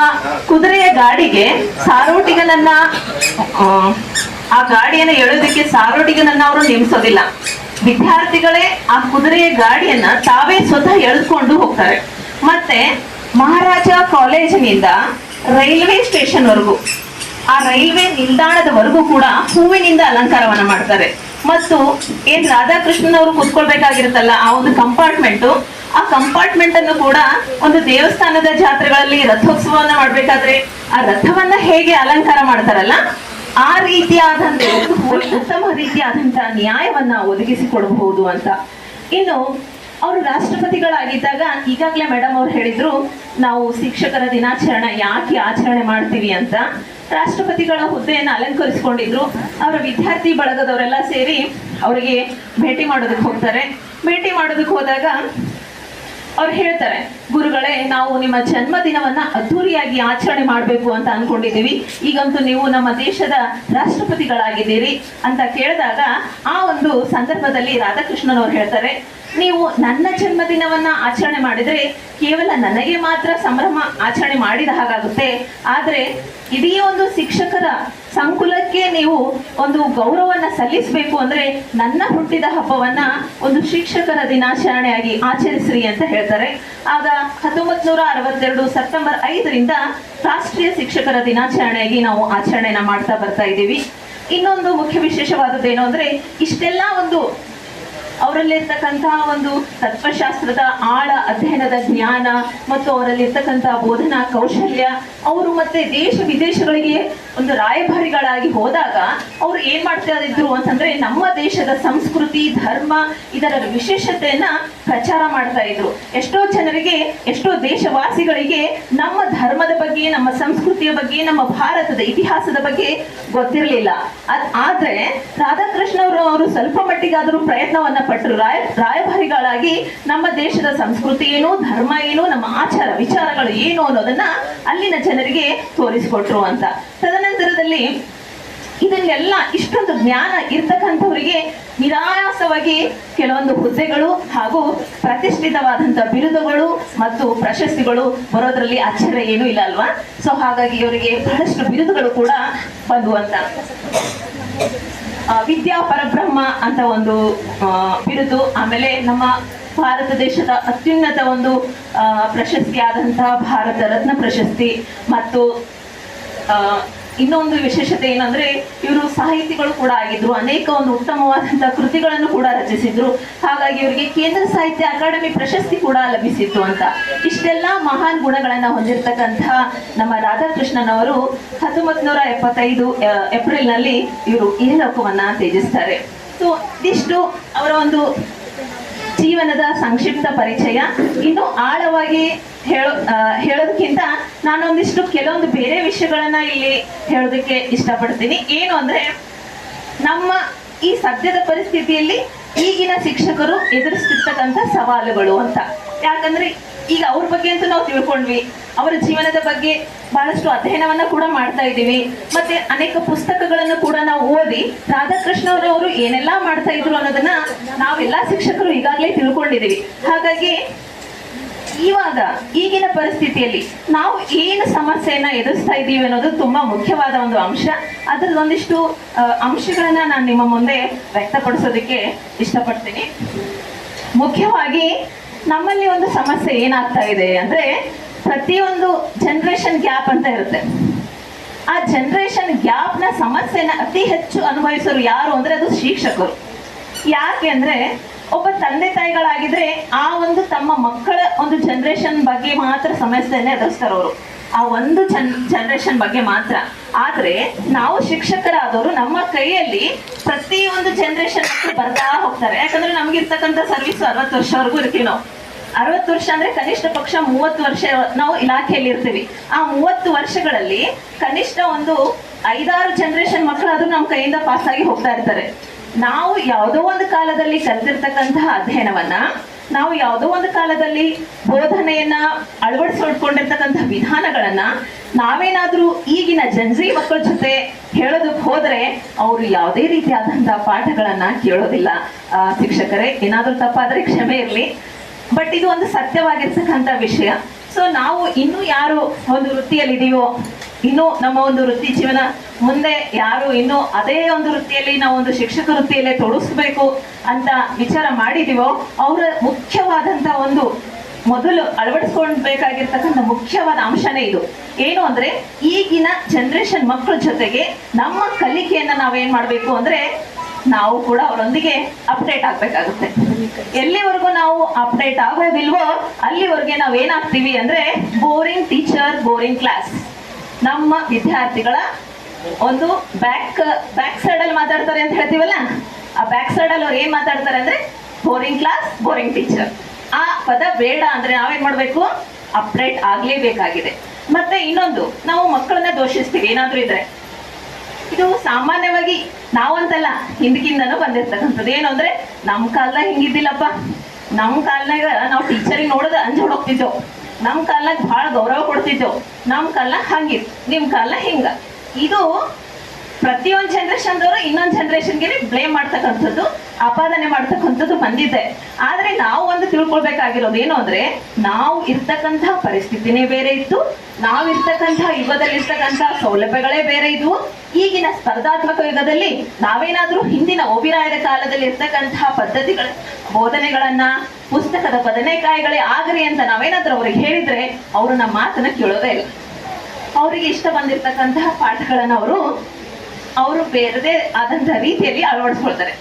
ಕುದುರೆಯ ಗಾಡಿಗೆ ಸಾರೋಟಿಗನನ್ನ, ಆ ಗಾಡಿಯನ್ನ ಎಳೆಯೋದಕ್ಕೆ ಸಾರೋಟಿಗನನ್ನ ಅವರು ನೇಮಿಸೋದಿಲ್ಲ. ವಿದ್ಯಾರ್ಥಿಗಳೇ ಆ ಕುದುರೆಯ ಗಾಡಿಯನ್ನ ತಾವೇ ಸ್ವತಃ ಎಳೆದುಕೊಂಡು ಹೋಗ್ತಾರೆ. ಮತ್ತೆ ಮಹಾರಾಜ ಕಾಲೇಜಿನಿಂದ ರೈಲ್ವೆ ಸ್ಟೇಷನ್ ವರೆಗೂ, ಆ ರೈಲ್ವೆ ನಿಲ್ದಾಣದವರೆಗೂ ಕೂಡ ಹೂವಿನಿಂದ ಅಲಂಕಾರವನ್ನ ಮಾಡ್ತಾರೆ. ಮತ್ತು ಏನ್ ರಾಧಾಕೃಷ್ಣನ್ ಅವರು ಕೂತ್ಕೊಳ್ಬೇಕಾಗಿರುತ್ತಲ್ಲ ಆ ಒಂದು ಕಂಪಾರ್ಟ್ಮೆಂಟ್, ಆ ಕಂಪಾರ್ಟ್ಮೆಂಟ್ ಅನ್ನು ಕೂಡ ಒಂದು ದೇವಸ್ಥಾನದ ಜಾತ್ರೆಗಳಲ್ಲಿ ರಥೋತ್ಸವವನ್ನ ಮಾಡ್ಬೇಕಾದ್ರೆ ಆ ರಥವನ್ನ ಹೇಗೆ ಅಲಂಕಾರ ಮಾಡ್ತಾರಲ್ಲ, ಆ ರೀತಿಯಾದಂತ ಉತ್ತಮ ರೀತಿಯಾದಂತಹ ನ್ಯಾಯವನ್ನ ಒದಗಿಸಿಕೊಡಬಹುದು ಅಂತ. ಇನ್ನು ಅವರು ರಾಷ್ಟ್ರಪತಿಗಳಾಗಿದ್ದಾಗ ಈಗಾಗಲೇ ಮೇಡಮ್ ಅವ್ರು ಹೇಳಿದ್ರು, ನಾವು ಶಿಕ್ಷಕರ ದಿನಾಚರಣೆ ಯಾಕೆ ಆಚರಣೆ ಮಾಡ್ತೀವಿ ಅಂತ. ರಾಷ್ಟ್ರಪತಿಗಳ ಹುದ್ದೆಯನ್ನು ಅಲಂಕರಿಸಿಕೊಂಡಿದ್ರು. ಅವರ ವಿದ್ಯಾರ್ಥಿ ಬಳಗದವರೆಲ್ಲ ಸೇರಿ ಅವರಿಗೆ ಭೇಟಿ ಮಾಡೋದಕ್ಕೆ ಹೋಗ್ತಾರೆ. ಭೇಟಿ ಮಾಡೋದಕ್ಕೆ ಹೋದಾಗ ಅವ್ರು ಹೇಳ್ತಾರೆ, ಗುರುಗಳೇ, ನಾವು ನಿಮ್ಮ ಜನ್ಮದಿನವನ್ನ ಅದ್ದೂರಿಯಾಗಿ ಆಚರಣೆ ಮಾಡಬೇಕು ಅಂತ ಅನ್ಕೊಂಡಿದ್ದೀವಿ. ಈಗಂತೂ ನೀವು ನಮ್ಮ ದೇಶದ ರಾಷ್ಟ್ರಪತಿಗಳಾಗಿದ್ದೀರಿ ಅಂತ ಕೇಳಿದಾಗ ಆ ಒಂದು ಸಂದರ್ಭದಲ್ಲಿ ರಾಧಾಕೃಷ್ಣನ್ ಅವ್ರು ಹೇಳ್ತಾರೆ, ನೀವು ನನ್ನ ಜನ್ಮದಿನವನ್ನ ಆಚರಣೆ ಮಾಡಿದ್ರೆ ಕೇವಲ ನನಗೆ ಮಾತ್ರ ಸಂಭ್ರಮ ಆಚರಣೆ ಮಾಡಿದ ಹಾಗಾಗುತ್ತೆ. ಆದ್ರೆ ಇಡೀ ಒಂದು ಶಿಕ್ಷಕರ ಸಂಕುಲಕ್ಕೆ ನೀವು ಒಂದು ಗೌರವವನ್ನ ಸಲ್ಲಿಸಬೇಕು ಅಂದ್ರೆ ನನ್ನ ಹುಟ್ಟಿದ ಹಬ್ಬವನ್ನ ಒಂದು ಶಿಕ್ಷಕರ ದಿನಾಚರಣೆಯಾಗಿ ಆಚರಿಸ್ರಿ ಅಂತ ಹೇಳ್ತಾರೆ. ಆಗ 1962 ಸೆಪ್ಟೆಂಬರ್ 5ರಿಂದ ರಾಷ್ಟ್ರೀಯ ಶಿಕ್ಷಕರ ದಿನಾಚರಣೆಯಾಗಿ ನಾವು ಆಚರಣೆನ ಮಾಡ್ತಾ ಬರ್ತಾ ಇದ್ದೀವಿ. ಇನ್ನೊಂದು ಮುಖ್ಯ ವಿಶೇಷವಾದದ್ದೇನು ಅಂದ್ರೆ, ಇಷ್ಟೆಲ್ಲ ಒಂದು ಅವರಲ್ಲಿರ್ತಕ್ಕಂತಹ ಒಂದು ತತ್ವಶಾಸ್ತ್ರದ ಆಳ ಅಧ್ಯಯನದ ಜ್ಞಾನ ಮತ್ತು ಅವರಲ್ಲಿರ್ತಕ್ಕಂತಹ ಬೋಧನಾ ಕೌಶಲ್ಯ, ಅವರು ಮತ್ತೆ ದೇಶ ವಿದೇಶಗಳಿಗೆ ಒಂದು ರಾಯಭಾರಿಗಳಾಗಿ ಹೋದಾಗ ಅವರು ಏನ್ ಮಾಡ್ತಾ ಇದ್ರು ಅಂತಂದ್ರೆ, ನಮ್ಮ ದೇಶದ ಸಂಸ್ಕೃತಿ, ಧರ್ಮ, ಇದರ ವಿಶೇಷತೆಯನ್ನ ಪ್ರಚಾರ ಮಾಡ್ತಾ ಇದ್ರು. ಎಷ್ಟೋ ಜನರಿಗೆ, ಎಷ್ಟೋ ದೇಶವಾಸಿಗಳಿಗೆ ನಮ್ಮ ಧರ್ಮದ ಬಗ್ಗೆ, ನಮ್ಮ ಸಂಸ್ಕೃತಿಯ ಬಗ್ಗೆ, ನಮ್ಮ ಭಾರತದ ಇತಿಹಾಸದ ಬಗ್ಗೆ ಗೊತ್ತಿರಲಿಲ್ಲ. ಆದ್ರೆ ರಾಧಾಕೃಷ್ಣ ಅವರು ಸ್ವಲ್ಪ ಮಟ್ಟಿಗಾದರೂ ಪ್ರಯತ್ನವನ್ನ ಪಟ್ಟರು. ರಾಯಭಾರಿಗಳಾಗಿ ನಮ್ಮ ದೇಶದ ಸಂಸ್ಕೃತಿ ಏನು, ಧರ್ಮ ಏನು, ನಮ್ಮ ಆಚಾರ ವಿಚಾರಗಳು ಏನು ಅನ್ನೋದನ್ನ ಅಲ್ಲಿನ ಜನರಿಗೆ ತೋರಿಸಿಕೊಟ್ರು ಅಂತ. ತದನಂತರದಲ್ಲಿ ಇದನ್ನೆಲ್ಲ ಇಷ್ಟೊಂದು ಜ್ಞಾನ ಇರ್ತಕ್ಕಂಥವರಿಗೆ ನಿರಾಯಾಸವಾಗಿ ಕೆಲವೊಂದು ಹುದ್ದೆಗಳು ಹಾಗೂ ಪ್ರತಿಷ್ಠಿತವಾದಂತಹ ಬಿರುದುಗಳು ಮತ್ತು ಪ್ರಶಸ್ತಿಗಳು ಬರೋದ್ರಲ್ಲಿ ಆಶ್ಚರ್ಯ ಏನೂ ಇಲ್ಲ ಅಲ್ವಾ? ಸೊ ಹಾಗಾಗಿ ಇವರಿಗೆ ಬಹಳಷ್ಟು ಬಿರುದುಗಳು ಕೂಡ ಬಂದುವಂತ. ವಿದ್ಯಾ ಪರಬ್ರಹ್ಮ ಅಂತ ಒಂದು ಬಿರುದು, ಆಮೇಲೆ ನಮ್ಮ ಭಾರತ ದೇಶದ ಅತ್ಯುನ್ನತ ಒಂದು ಪ್ರಶಸ್ತಿಯಾದಂತಹ ಭಾರತ ರತ್ನ ಪ್ರಶಸ್ತಿ, ಮತ್ತು ಇನ್ನೊಂದು ವಿಶೇಷತೆ ಏನಂದ್ರೆ, ಇವರು ಸಾಹಿತಿಗಳು ಕೂಡ ಆಗಿದ್ರು. ಅನೇಕ ಒಂದು ಉತ್ತಮವಾದಂತಹ ಕೃತಿಗಳನ್ನು ಕೂಡ ರಚಿಸಿದ್ರು. ಹಾಗಾಗಿ ಇವರಿಗೆ ಕೇಂದ್ರ ಸಾಹಿತ್ಯ ಅಕಾಡೆಮಿ ಪ್ರಶಸ್ತಿ ಕೂಡ ಲಭಿಸಿತ್ತು ಅಂತ. ಇಷ್ಟೆಲ್ಲ ಮಹಾನ್ ಗುಣಗಳನ್ನ ಹೊಂದಿರತಕ್ಕಂತಹ ನಮ್ಮ ರಾಧಾಕೃಷ್ಣನ್ ಅವರು 1975 ಏಪ್ರಿಲ್ನಲ್ಲಿ ಇವರು ಇಹಲೋಕವನ್ನ ತ್ಯಜಿಸ್ತಾರೆ. ಸೊ ಇದಿಷ್ಟು ಅವರ ಒಂದು ಜೀವನದ ಸಂಕ್ಷಿಪ್ತ ಪರಿಚಯ. ಇನ್ನು ಆಳವಾಗಿ ಹೇಳೋದಕ್ಕಿಂತ ನಾನೊಂದಿಷ್ಟು ಕೆಲವೊಂದು ಬೇರೆ ವಿಷಯಗಳನ್ನ ಇಲ್ಲಿ ಹೇಳೋದಕ್ಕೆ ಇಷ್ಟಪಡ್ತೀನಿ. ಏನು ಅಂದ್ರೆ, ನಮ್ಮ ಈ ಸದ್ಯದ ಪರಿಸ್ಥಿತಿಯಲ್ಲಿ ಈಗಿನ ಶಿಕ್ಷಕರು ಎದುರಿಸ್ತಿರ್ತಕ್ಕಂಥ ಸವಾಲುಗಳು ಅಂತ. ಯಾಕಂದ್ರೆ ಈಗ ಅವ್ರ ಬಗ್ಗೆ ಅಂತೂ ನಾವು ತಿಳ್ಕೊಂಡ್ವಿ, ಅವರ ಜೀವನದ ಬಗ್ಗೆ ಬಹಳಷ್ಟು ಅಧ್ಯಯನವನ್ನ ಕೂಡ ಮಾಡ್ತಾ ಇದ್ದೀವಿ, ಮತ್ತೆ ಅನೇಕ ಪುಸ್ತಕಗಳನ್ನು ಕೂಡ ನಾವು ಓದಿ ರಾಧಾಕೃಷ್ಣ ಅವರು ಏನೆಲ್ಲಾ ಮಾಡ್ತಾ ಇದ್ರು ಅನ್ನೋದನ್ನ ನಾವೆಲ್ಲಾ ಶಿಕ್ಷಕರು ಈಗಾಗಲೇ ತಿಳ್ಕೊಂಡಿದ್ದೀವಿ. ಹಾಗಾಗಿ ಇವಾಗ ಈಗಿನ ಪರಿಸ್ಥಿತಿಯಲ್ಲಿ ನಾವು ಏನು ಸಮಸ್ಯೆಯನ್ನ ಎದುರಿಸ್ತಾ ಇದ್ದೀವಿ ಅನ್ನೋದು ತುಂಬಾ ಮುಖ್ಯವಾದ ಒಂದು ಅಂಶ. ಅದ್ರದ್ದು ಒಂದಿಷ್ಟು ಅಂಶಗಳನ್ನ ನಾನು ನಿಮ್ಮ ಮುಂದೆ ವ್ಯಕ್ತಪಡಿಸೋದಕ್ಕೆ ಇಷ್ಟಪಡ್ತೀನಿ. ಮುಖ್ಯವಾಗಿ ನಮ್ಮಲ್ಲಿ ಒಂದು ಸಮಸ್ಯೆ ಏನಾಗ್ತಾ ಇದೆ ಅಂದ್ರೆ, ಪ್ರತಿಯೊಂದು ಜನರೇಷನ್ ಗ್ಯಾಪ್ ಅಂತ ಇರುತ್ತೆ. ಆ ಜನರೇಷನ್ ಗ್ಯಾಪ್ ನ ಸಮಸ್ಯೆನ ಅತಿ ಹೆಚ್ಚು ಅನುಭವಿಸೋರು ಯಾರು ಅಂದ್ರೆ ಅದು ಶಿಕ್ಷಕರು. ಯಾಕೆ ಅಂದ್ರೆ, ಒಬ್ಬ ತಂದೆ ತಾಯಿಗಳಾಗಿದ್ರೆ ಆ ಒಂದು ತಮ್ಮ ಮಕ್ಕಳ ಒಂದು ಜನರೇಷನ್ ಬಗ್ಗೆ ಮಾತ್ರ ಸಮಸ್ಯೆಯನ್ನ ಎದುರಿಸ್ತಾರೆ ಅವರು, ಆ ಒಂದು ಜನರೇಷನ್ ಬಗ್ಗೆ ಮಾತ್ರ. ಆದ್ರೆ ನಾವು ಶಿಕ್ಷಕರಾದವರು ನಮ್ಮ ಕೈಯಲ್ಲಿ ಪ್ರತಿಯೊಂದು ಜನರೇಷನ್ ಮಕ್ಕಳು ಬರ್ತಾ ಹೋಗ್ತಾರೆ. ಯಾಕಂದ್ರೆ ನಮ್ಗಿರ್ತಕ್ಕಂಥ ಸರ್ವಿಸ್ 60 ವರ್ಷವರೆಗೂ ಇರ್ತೀವಿ ನಾವು. 60 ವರ್ಷ ಅಂದ್ರೆ ಕನಿಷ್ಠ ಪಕ್ಷ 30 ವರ್ಷ ನಾವು ಇಲಾಖೆಯಲ್ಲಿ ಇರ್ತೀವಿ. ಆ 30 ವರ್ಷಗಳಲ್ಲಿ ಕನಿಷ್ಠ ಒಂದು 5-6 ಜನರೇಷನ್ ಮಕ್ಕಳಾದ್ರೂ ನಮ್ಮ ಕೈಯಿಂದ ಪಾಸ್ ಆಗಿ ಹೋಗ್ತಾ ಇರ್ತಾರೆ. ನಾವು ಯಾವುದೋ ಒಂದು ಕಾಲದಲ್ಲಿ ಕಲಿತಿರ್ತಕ್ಕಂತಹ ಅಧ್ಯಯನವನ್ನ, ನಾವು ಯಾವುದೋ ಒಂದು ಕಾಲದಲ್ಲಿ ಬೋಧನೆಯನ್ನ ಅಳವಡಿಸಿಕೊಂಡಿರ್ತಕ್ಕಂತಹ ವಿಧಾನಗಳನ್ನ ನಾವೇನಾದ್ರೂ ಈಗಿನ ಜನ್ರಿ ಮಕ್ಕಳ ಜೊತೆ ಹೇಳೋದಕ್ಕೆ ಹೋದ್ರೆ ಅವರು ಯಾವುದೇ ರೀತಿಯಾದಂತಹ ಪಾಠಗಳನ್ನ ಕೇಳೋದಿಲ್ಲ. ಶಿಕ್ಷಕರೇ, ಏನಾದ್ರೂ ತಪ್ಪಾದ್ರೆ ಕ್ಷಮೆ ಇರಲಿ, ಬಟ್ ಇದು ಒಂದು ಸತ್ಯವಾಗಿರ್ತಕ್ಕಂಥ ವಿಷಯ. ಸೊ ನಾವು ಇನ್ನೂ ಯಾರು ಒಂದು ವೃತ್ತಿಯಲ್ಲಿದೀವೋ, ಇನ್ನು ನಮ್ಮ ಒಂದು ವೃತ್ತಿ ಜೀವನ ಮುಂದೆ ಯಾರು ಇನ್ನು ಅದೇ ಒಂದು ವೃತ್ತಿಯಲ್ಲಿ ನಾವು ಒಂದು ಶಿಕ್ಷಕ ವೃತ್ತಿಯಲ್ಲೇ ತೊಡಗಿಸ್ಬೇಕು ಅಂತ ವಿಚಾರ ಮಾಡಿದೀವೋ, ಅವರ ಮುಖ್ಯವಾದಂತ ಒಂದು ಮೊದಲು ಅಳವಡಿಸ್ಕೊಳ್ಬೇಕಾಗಿರ್ತಕ್ಕಂಥ ಮುಖ್ಯವಾದ ಅಂಶನೇ ಇದು. ಏನು ಅಂದ್ರೆ, ಈಗಿನ ಜನರೇಷನ್ ಮಕ್ಕಳ ಜೊತೆಗೆ ನಮ್ಮ ಕಲಿಕೆಯನ್ನ ನಾವೇನ್ ಮಾಡ್ಬೇಕು ಅಂದ್ರೆ ನಾವು ಕೂಡ ಅವರೊಂದಿಗೆ ಅಪ್ಡೇಟ್ ಆಗ್ಬೇಕಾಗುತ್ತೆ. ಎಲ್ಲಿವರೆಗೂ ನಾವು ಅಪ್ಡೇಟ್ ಆಗೋದಿಲ್ವೋ ಅಲ್ಲಿವರೆಗೆ ನಾವೇನಾಗ್ತೀವಿ ಅಂದ್ರೆ ಬೋರಿಂಗ್ ಟೀಚರ್ ಬೋರಿಂಗ್ ಕ್ಲಾಸ್. ನಮ್ಮ ವಿದ್ಯಾರ್ಥಿಗಳ ಒಂದು ಬ್ಯಾಕ್ ಸೈಡ್ ಅಲ್ಲಿ ಮಾತಾಡ್ತಾರೆ ಅಂತ ಹೇಳ್ತೀವಲ್ಲ, ಆ ಬ್ಯಾಕ್ ಸೈಡ್ ಅಲ್ಲಿ ಅವ್ರು ಏನ್ ಮಾತಾಡ್ತಾರೆ ಅಂದ್ರೆ ಬೋರಿಂಗ್ ಕ್ಲಾಸ್ ಬೋರಿಂಗ್ ಟೀಚರ್. ಆ ಪದ ಬೇಡ ಅಂದ್ರೆ ನಾವೇನ್ ಮಾಡ್ಬೇಕು, ಅಪ್ಡೇಟ್ ಆಗ್ಲೇಬೇಕಾಗಿದೆ. ಮತ್ತೆ ಇನ್ನೊಂದು, ನಾವು ಮಕ್ಕಳನ್ನ ದೋಷಿಸ್ತೀವಿ ಏನಾದ್ರೂ ಇದ್ರೆ. ಇದು ಸಾಮಾನ್ಯವಾಗಿ ನಾವಂತಲ್ಲ, ಹಿಂದಕ್ಕಿಂದನೂ ಬಂದಿರ್ತಕ್ಕಂಥದ್ದು. ಏನು ಅಂದ್ರೆ ನಮ್ ಕಾಲದಾಗ ಹಿಂಗಿದ್ದಿಲ್ಲಪ್ಪ, ನಮ್ ಕಾಲನಾಗ ನಾವು ಟೀಚರಿಗೆ ನೋಡೋದು ಅಂಜೋಡ್ ಹೋಗ್ತಿದ್ದೆವು, ನಮ್ ಕಾಲನಾಗ ಬಹಳ ಗೌರವ ಕೊಡ್ತಿದ್ದೆವು, ನಮ್ ಕಾಲನಾಗ ಹಂಗಿತ್ತು, ನಿಮ್ ಕಾಲನಾಗ ಹಿಂಗ. ಇದು ಪ್ರತಿಯೊಂದು ಜನರೇಷನ್ದವರು ಇನ್ನೊಂದು ಜನರೇಷನ್ಗೆ ಬ್ಲೇಮ್ ಮಾಡ್ತಕ್ಕಂಥದ್ದು, ಆಪಾದನೆ ಮಾಡ್ತಕ್ಕಂಥದ್ದು ಬಂದಿದೆ. ಆದ್ರೆ ನಾವು ಒಂದು ತಿಳ್ಕೊಳ್ಬೇಕಾಗಿರೋದು ಏನು ಅಂದ್ರೆ, ನಾವು ಇರ್ತಕ್ಕಂತಹ ಪರಿಸ್ಥಿತಿನೇ ಬೇರೆ ಇತ್ತು, ನಾವು ಇರ್ತಕ್ಕಂತಹ ಯುಗದಲ್ಲಿ ಇರ್ತಕ್ಕಂತಹ ಸೌಲಭ್ಯಗಳೇ ಬೇರೆ ಇದ್ವು. ಈಗಿನ ಸ್ಪರ್ಧಾತ್ಮಕ ಯುಗದಲ್ಲಿ ನಾವೇನಾದ್ರೂ ಹಿಂದಿನ ಓಬಿರಾಯರ ಕಾಲದಲ್ಲಿ ಇರ್ತಕ್ಕಂತಹ ಪದ್ಧತಿಗಳ ಬೋಧನೆಗಳನ್ನ, ಪುಸ್ತಕದ ಬದನೆಕಾಯಿಗಳೇ ಆಗಲಿ ಅಂತ ನಾವೇನಾದ್ರೂ ಅವ್ರಿಗೆ ಹೇಳಿದ್ರೆ ಅವರು ನಮ್ಮ ಮಾತನ್ನ ಕೇಳೋದೇ ಇಲ್ಲ. ಅವರಿಗೆ ಇಷ್ಟ ಬಂದಿರತಕ್ಕಂತಹ ಪಾಠಗಳನ್ನ ಅವರು ಬೇರೆದೇ ಆದಂತಹ ರೀತಿಯಲ್ಲಿ ಅಳವಡಿಸ್ಕೊಳ್ತಾರೆ.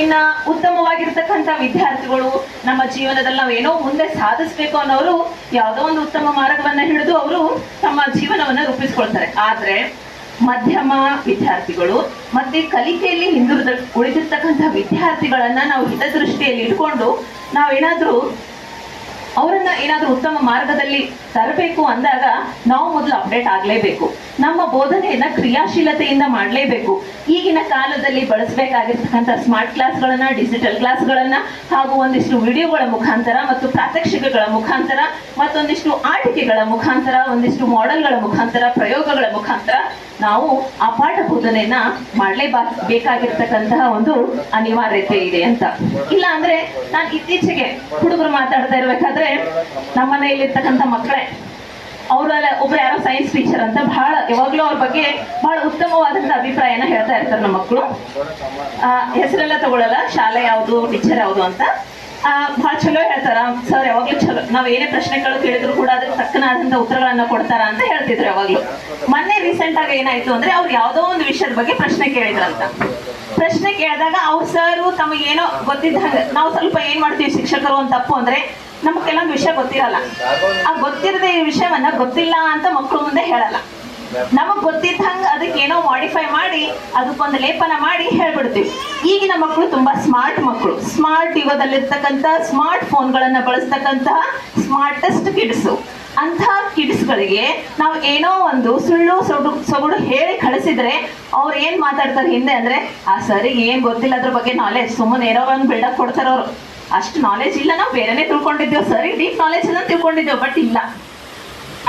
ಇನ್ನ ಉತ್ತಮವಾಗಿರ್ತಕ್ಕಂಥ ವಿದ್ಯಾರ್ಥಿಗಳು ನಮ್ಮ ಜೀವನದಲ್ಲಿ ನಾವೇನೋ ಮುಂದೆ ಸಾಧಿಸ್ಬೇಕು ಅನ್ನೋರು ಯಾವುದೋ ಒಂದು ಉತ್ತಮ ಮಾರ್ಗವನ್ನ ಹಿಡಿದು ಅವರು ತಮ್ಮ ಜೀವನವನ್ನ ರೂಪಿಸ್ಕೊಳ್ತಾರೆ. ಆದ್ರೆ ಮಧ್ಯಮ ವಿದ್ಯಾರ್ಥಿಗಳು ಮತ್ತೆ ಕಲಿಕೆಯಲ್ಲಿ ಉಳಿದಿರ್ತಕ್ಕಂಥ ವಿದ್ಯಾರ್ಥಿಗಳನ್ನ ನಾವು ಹಿತದೃಷ್ಟಿಯಲ್ಲಿ ಇಟ್ಕೊಂಡು ನಾವೇನಾದ್ರೂ ಅವರನ್ನ ಏನಾದ್ರೂ ಉತ್ತಮ ಮಾರ್ಗದಲ್ಲಿ ತರಬೇಕು ಅಂದಾಗ ನಾವು ಮೊದಲು ಅಪ್ಡೇಟ್ ಆಗ್ಲೇಬೇಕು. ನಮ್ಮ ಬೋಧನೆಯನ್ನ ಕ್ರಿಯಾಶೀಲತೆಯಿಂದ ಮಾಡಲೇಬೇಕು. ಈಗಿನ ಕಾಲದಲ್ಲಿ ಬಳಸಬೇಕಾಗಿರ್ತಕ್ಕಂಥ ಸ್ಮಾರ್ಟ್ ಕ್ಲಾಸ್ಗಳನ್ನ, ಡಿಜಿಟಲ್ ಕ್ಲಾಸ್ಗಳನ್ನ, ಹಾಗೂ ಒಂದಿಷ್ಟು ವಿಡಿಯೋಗಳ ಮುಖಾಂತರ ಮತ್ತು ಪ್ರಾತ್ಯಕ್ಷಿಕೆಗಳ ಮುಖಾಂತರ, ಮತ್ತೊಂದಿಷ್ಟು ಆಟಿಕೆಗಳ ಮುಖಾಂತರ, ಒಂದಿಷ್ಟು ಮಾಡೆಲ್ಗಳ ಮುಖಾಂತರ, ಪ್ರಯೋಗಗಳ ಮುಖಾಂತರ ನಾವು ಆ ಪಾಠ ಬೋಧನೆಯನ್ನ ಮಾಡಲೇಬೇಕಾಗಿರ್ತಕ್ಕಂತಹ ಒಂದು ಅನಿವಾರ್ಯತೆ ಇದೆ ಅಂತ. ಇಲ್ಲ ಅಂದ್ರೆ ನಾನು ಇತ್ತೀಚೆಗೆ ಹುಡುಗರು ಮಾತಾಡ್ತಾ ಇರ್ಬೇಕಾದ್ರೆ ನಮ್ಮ ಮನೆಯಲ್ಲಿರ್ತಕ್ಕಂಥ ಮಕ್ಕಳೇ, ಅವರೆಲ್ಲ ಒಬ್ರು ಯಾರೋ ಸೈನ್ಸ್ ಟೀಚರ್ ಅಂತ ಬಹಳ ಯಾವಾಗ್ಲೂ ಅವ್ರ ಬಗ್ಗೆ ಬಹಳ ಉತ್ತಮವಾದಂತ ಅಭಿಪ್ರಾಯನ ಹೇಳ್ತಾ ಇರ್ತಾರೆ ನಮ್ಮ ಮಕ್ಕಳು. ಹೆಸರೆಲ್ಲ ತಗೊಳ್ಳಲ್ಲ, ಶಾಲೆ ಯಾವುದು, ಟೀಚರ್ ಯಾವುದು ಅಂತ. ಬಹಳ ಚಲೋ ಹೇಳ್ತಾರ ಸರ್, ಯಾವಾಗ್ಲೂ ಚಲೋ, ನಾವ್ ಏನೇ ಪ್ರಶ್ನೆಗಳು ಕೇಳಿದ್ರು ಕೂಡ ಅದಕ್ಕೆ ತಕ್ಕನಾದಂತ ಉತ್ತರಗಳನ್ನ ಕೊಡ್ತಾರ ಅಂತ ಹೇಳ್ತಿದ್ರು ಯಾವಾಗ್ಲೂ. ಮೊನ್ನೆ ರೀಸೆಂಟ್ ಆಗಿ ಏನಾಯ್ತು ಅಂದ್ರೆ ಅವ್ರು ಯಾವ್ದೋ ಒಂದು ವಿಷಯದ ಬಗ್ಗೆ ಪ್ರಶ್ನೆ ಕೇಳಿದ್ರಂತ. ಪ್ರಶ್ನೆ ಕೇಳಿದಾಗ ಅವ್ರು ಸರ್ ತಮಗೇನೋ ಗೊತ್ತಿದ್ದಂಗ, ನಾವು ಸ್ವಲ್ಪ ಏನ್ ಮಾಡ್ತೀವಿ ಶಿಕ್ಷಕರು ಒಂದು ತಪ್ಪು ಅಂದ್ರೆ ನಮ್ಗೆ ಕೆಲವೊಂದು ವಿಷಯ ಗೊತ್ತಿರಲ್ಲ, ಆ ಗೊತ್ತಿರದೆ ಈ ವಿಷಯವನ್ನ ಗೊತ್ತಿಲ್ಲ ಅಂತ ಮಕ್ಕಳು ಮುಂದೆ ಹೇಳಲ್ಲ. ನಮಗ್ ಗೊತ್ತಿದ್ದಂಗ ಅದಕ್ಕೆ ಏನೋ ಮಾಡಿಫೈ ಮಾಡಿ ಅದಕ್ಕೊಂದು ಲೇಪನ ಮಾಡಿ ಹೇಳ್ಬಿಡ್ತೀವಿ. ಈಗಿನ ಮಕ್ಕಳು ತುಂಬಾ ಸ್ಮಾರ್ಟ್ ಮಕ್ಕಳು, ಸ್ಮಾರ್ಟ್ ಯುಗದಲ್ಲಿರ್ತಕ್ಕಂಥ ಸ್ಮಾರ್ಟ್ ಫೋನ್ಗಳನ್ನ ಬಳಸ್ತಕ್ಕಂತಹ ಸ್ಮಾರ್ಟೆಸ್ಟ್ ಕಿಡ್ಸ್. ಅಂಥ ಕಿಡ್ಸ್ಗಳಿಗೆ ನಾವು ಏನೋ ಒಂದು ಸುಳ್ಳು ಸೊಗಡು ಹೇಳಿ ಕಳಿಸಿದ್ರೆ ಅವ್ರು ಏನ್ ಮಾತಾಡ್ತಾರೆ ಹಿಂದೆ ಅಂದ್ರೆ, ಆ ಸರಿಗೆ ಏನ್ ಗೊತ್ತಿಲ್ಲ ಅದ್ರ ಬಗ್ಗೆ ನಾಲೆಜ್, ಸುಮ್ಮನೆ ಏನೋ ಒಂದು ಬಿಲ್ಡಪ್ ಕೊಡ್ತಾರ ಅವ್ರು. ಅಷ್ಟು ನಾಲೆಜ್ ಇಲ್ಲ, ನಾವು ಬೇರೆನೆ ತಿಳ್ಕೊಂಡಿದ್ದೇವೆ, ಸರಿ ಡೀಪ್ ನಾಲೆಜ್ ಇಲ್ಲ ತಿಳ್ಕೊಂಡಿದ್ದೇವೆ, ಬಟ್ ಇಲ್ಲ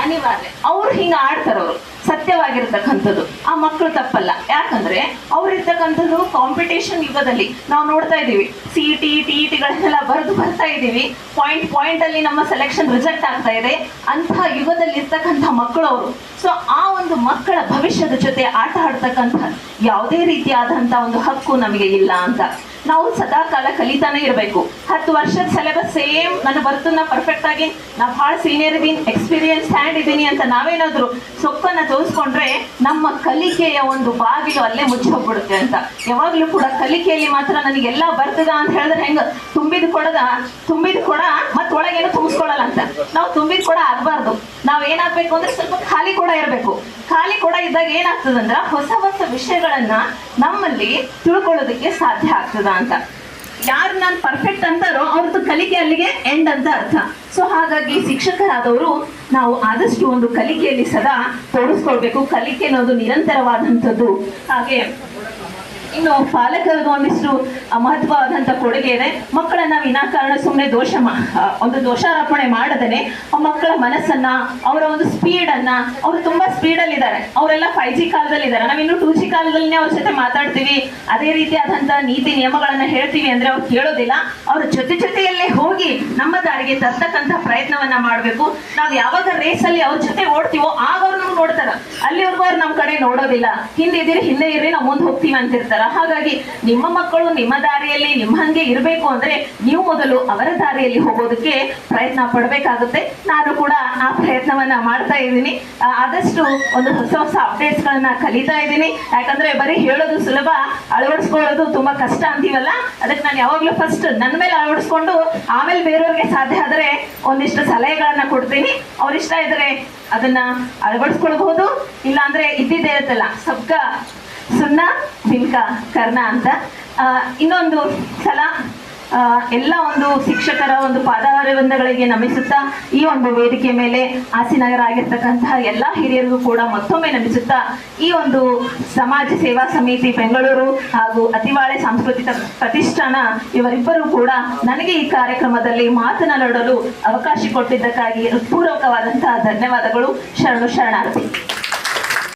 ಅನಿವಾರ್ಯ. ಅವ್ರು ಹಿಂಗ ಆಡ್ತಾರವ್ರು, ಸತ್ಯವಾಗಿರ್ತಕ್ಕಂಥದ್ದು. ಆ ಮಕ್ಕಳು ತಪ್ಪಲ್ಲ, ಯಾಕಂದ್ರೆ ಅವ್ರು ಇರ್ತಕ್ಕಂಥದ್ದು ಕಾಂಪಿಟೇಷನ್ ಯುಗದಲ್ಲಿ ನಾವು ನೋಡ್ತಾ ಇದೀವಿ. CET TETಗಳನ್ನೆಲ್ಲ ಬರೆದು ಬರ್ತಾ ಇದೀವಿ, ಪಾಯಿಂಟ್ ಅಲ್ಲಿ ನಮ್ಮ ಸೆಲೆಕ್ಷನ್ ರಿಸಲ್ಟ್ ಆಗ್ತಾ ಇದೆ. ಅಂತಹ ಯುಗದಲ್ಲಿ ಇರ್ತಕ್ಕಂಥ ಮಕ್ಕಳು ಅವರು. ಸೊ ಆ ಒಂದು ಮಕ್ಕಳ ಭವಿಷ್ಯದ ಜೊತೆ ಆಟ ಆಡ್ತಕ್ಕಂಥ ಯಾವುದೇ ರೀತಿಯಾದಂತ ಒಂದು ಹಕ್ಕು ನಮಗೆ ಇಲ್ಲ ಅಂತ. ನಾವು ಸದಾ ಕಾಲ ಕಲಿತಾನೆ ಇರಬೇಕು. 10 ವರ್ಷದ ಸಿಲೆಬಸ್ ಸೇಮ್ ನಾನು ಬರ್ತನ್ನ ಪರ್ಫೆಕ್ಟ್ ಆಗಿ ನಾವು ಬಹಳ ಸೀನಿಯರ್ ಇದೀನಿ, ಎಕ್ಸ್ಪೀರಿಯನ್ಸ್ ಹ್ಯಾಂಡ್ ಇದ್ದೀನಿ ಅಂತ ನಾವೇನಾದ್ರು ಸೊಕ್ಕನ್ನ ತೋರಿಸ್ಕೊಂಡ್ರೆ ನಮ್ಮ ಕಲಿಕೆಯ ಒಂದು ಬಾಗಿಲು ಅಲ್ಲೇ ಮುಚ್ಚೋಗ್ಬಿಡುತ್ತೆ ಅಂತ. ಯಾವಾಗ್ಲೂ ಕೂಡ ಕಲಿಕೆಯಲ್ಲಿ ಮಾತ್ರ ನನಗೆಲ್ಲ ಬರ್ತದ ಅಂತ ಹೇಳಿದ್ರೆ ಹೆಂಗ, ತುಂಬಿದ ಕೊಡ ಮತ್ ಒಳಗೇನು ತುಂಬಿಸ್ಕೊಳಲ್ಲ ಅಂತ. ನಾವು ತುಂಬಿದ ಕೊಡ ಆಗ್ಬಾರ್ದು, ನಾವ್ ಏನಾಗ್ಬೇಕು ಅಂದ್ರೆ ಸ್ವಲ್ಪ ಖಾಲಿ ಕೊಡ ಇರಬೇಕು. ಖಾಲಿ ಕೊಡ ಇದ್ದಾಗ ಏನಾಗ್ತದಂದ್ರ ಹೊಸ ಹೊಸ ವಿಷಯಗಳನ್ನ ನಮ್ಮಲ್ಲಿ ತಿಳ್ಕೊಳ್ಳೋದಕ್ಕೆ ಸಾಧ್ಯ ಆಗ್ತದ ಅಂತ. ಯಾರು ನಾನು ಪರ್ಫೆಕ್ಟ್ ಅಂತಾರೋ ಅವ್ರದ್ದು ಕಲಿಕೆ ಅಲ್ಲಿಗೆ ಎಂಡ್ ಅಂತ ಅರ್ಥ. ಸೊ ಹಾಗಾಗಿ ಶಿಕ್ಷಕರಾದವರು ನಾವು ಆದಷ್ಟು ಒಂದು ಕಲಿಕೆಯಲ್ಲಿ ಸದಾ ತೋರಿಸ್ಕೊಳ್ಬೇಕು. ಕಲಿಕೆ ಅನ್ನೋದು ನಿರಂತರವಾದಂಥದ್ದು. ಹಾಗೆ ಇನ್ನು ಪಾಲಕರಿಗೂ ಒಂದಿಷ್ಟು ಮಹತ್ವವಾದಂಥ ಕೊಡುಗೆ ಇದೆ. ಮಕ್ಕಳನ್ನ ವಿನಾಕಾರಣ ಸುಮ್ಮನೆ ಒಂದು ದೋಷಾರೋಪಣೆ ಮಾಡದೇನೆ ಮಕ್ಕಳ ಮನಸ್ಸನ್ನ, ಅವರ ಒಂದು ಸ್ಪೀಡನ್ನ, ಅವರು ತುಂಬಾ ಸ್ಪೀಡಲ್ಲಿ ಇದ್ದಾರೆ, ಅವರೆಲ್ಲ 5G ಕಾಲದಲ್ಲಿ ಇದ್ದಾರೆ, ನಾವಿನ್ನು 2G ಕಾಲದಲ್ಲಿ ಅವ್ರ ಜೊತೆ ಮಾತಾಡ್ತೀವಿ, ಅದೇ ರೀತಿಯಾದಂಥ ನೀತಿ ನಿಯಮಗಳನ್ನ ಹೇಳ್ತೀವಿ ಅಂದ್ರೆ ಅವ್ರು ಕೇಳೋದಿಲ್ಲ. ಅವ್ರ ಜೊತೆಯಲ್ಲೇ ಹೋಗಿ ನಮ್ಮ ದಾರಿಗೆ ತರ್ತಕ್ಕಂಥ ಪ್ರಯತ್ನವನ್ನ ಮಾಡಬೇಕು. ನಾವು ಯಾವಾಗ ರೇಸಲ್ಲಿ ಅವ್ರ ಜೊತೆ ಓಡ್ತೀವೋ ಆಗ ಅವ್ರು ನಮ್ಗೆ ನೋಡ್ತಾರ, ಅಲ್ಲಿವರೆಗೂ ಅವ್ರು ನಮ್ಮ ಕಡೆ ನೋಡೋದಿಲ್ಲ. ಹಿಂದೆ ಇರ್ರಿ ನಾವು ಮುಂದೆ ಹೋಗ್ತೀವಿ ಅಂತಿರ್ತಾರ. ಹಾಗಾಗಿ ನಿಮ್ಮ ಮಕ್ಕಳು ನಿಮ್ಮ ದಾರಿಯಲ್ಲಿ ನಿಮ್ಮ ಹಂಗೆ ಇರಬೇಕು ಅಂದ್ರೆ ನೀವು ಮೊದಲು ಅವರ ದಾರಿಯಲ್ಲಿ ಹೋಗೋದಕ್ಕೆ ಪ್ರಯತ್ನ ಪಡಬೇಕಾಗುತ್ತೆ. ನಾನು ಕೂಡ ಆ ಪ್ರಯತ್ನವನ್ನ ಮಾಡ್ತಾ ಇದ್ದೀನಿ. ಆದಷ್ಟು ಒಂದು ಹೊಸ ಹೊಸ ಅಪ್ಡೇಟ್ಸ್ ಗಳನ್ನ ಕಲಿತಾ ಇದ್ದೀನಿ. ಯಾಕಂದ್ರೆ ಬರೀ ಹೇಳೋದು ಸುಲಭ, ಅಳವಡಿಸ್ಕೊಳ್ಳೋದು ತುಂಬಾ ಕಷ್ಟ ಅಂತೀವಲ್ಲ. ಅದಕ್ಕೆ ನಾನು ಯಾವಾಗ್ಲೂ ಫಸ್ಟ್ ನನ್ನ ಮೇಲೆ ಅಳವಡಿಸ್ಕೊಂಡು ಆಮೇಲೆ ಬೇರೆಯವ್ರಿಗೆ ಸಾಧ್ಯ ಆದರೆ ಒಂದಿಷ್ಟು ಸಲಹೆಗಳನ್ನ ಕೊಡ್ತೀನಿ. ಅವ್ರಿಷ್ಟ ಇದ್ರೆ ಅದನ್ನ ಅಳವಡಿಸ್ಕೊಳ್ಬಹುದು, ಇಲ್ಲ ಅಂದ್ರೆ ಇದ್ದಿದ್ದೇ ಇರುತ್ತಲ್ಲ ಸಬ್ಕ ಸುನ್ನ ಬಿನ್ಕ ಕರ್ಣ ಅಂತ. ಇನ್ನೊಂದು ಸಲ ಎಲ್ಲ ಒಂದು ಶಿಕ್ಷಕರ ಒಂದು ಪಾದಾರವಿಂದಗಳಿಗೆ ನಮಿಸುತ್ತಾ ಈ ಒಂದು ವೇದಿಕೆ ಮೇಲೆ ಆಸೀನರಾಗಿರ್ತಕ್ಕಂತಹ ಎಲ್ಲ ಹಿರಿಯರಿಗೂ ಕೂಡ ಮತ್ತೊಮ್ಮೆ ನಮಿಸುತ್ತಾ ಈ ಒಂದು ಸಮಾಜ ಸೇವಾ ಸಮಿತಿ ಬೆಂಗಳೂರು ಹಾಗೂ ಅತಿವಾಳೆ ಸಾಂಸ್ಕೃತಿಕ ಪ್ರತಿಷ್ಠಾನ ಇವರಿಬ್ಬರು ಕೂಡ ನನಗೆ ಈ ಕಾರ್ಯಕ್ರಮದಲ್ಲಿ ಮಾತನಾಡಲು ಅವಕಾಶ ಕೊಟ್ಟಿದ್ದಕ್ಕಾಗಿ ಹೃತ್ಪೂರ್ವಕವಾದಂತಹ ಧನ್ಯವಾದಗಳು. ಶರಣಾರ್ಥಿ.